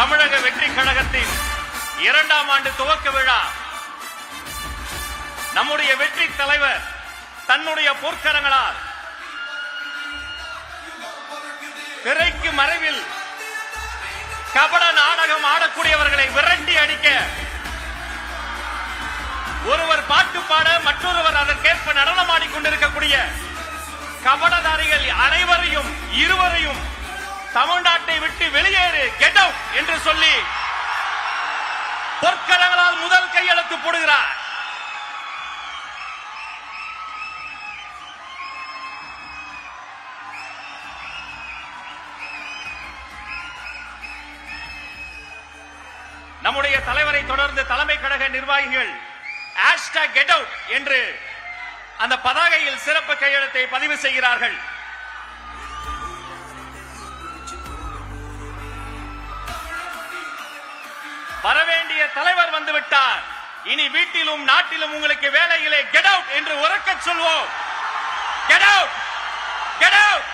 தமிழக வெற்றி கழகத்தின் 2ஆம் ஆண்டு துவக்க விழா நம்முடைய வெற்றி தலைவர் தன்னுடைய பொற்கரங்களால் திரைக்கு மறைவில் கபட நாடகம் ஆடக்கூடியவர்களை விரட்டி அடிக்க ஒருவர் பாட்டு பாட மற்றொருவர் அதற்கேற்ப நடனமாடிக் கொண்டிருக்கக்கூடிய கபடதாரிகள் அனைவரையும் இருவரையும் தமிழ்நாட்டை விட்டு வெளியேறு கெட் அவுட் என்று சொல்லி பொற்கரங்களால் முதல் கையெழுத்து போடுகிறார். நம்முடைய தலைவரை தொடர்ந்து தலைமை கழக நிர்வாகிகள் #GetOut என்று அந்த பதாகையில் சிறப்பு கையெழுத்தை பதிவு செய்கிறார்கள். வரவேண்டிய தலைவர் வந்துவிட்டார். இனி வீட்டிலும் நாட்டிலும் உங்களுக்கு வேலையிலே கெட் அவுட் என்று உரக்கச் சொல்வோம். Get out, get out.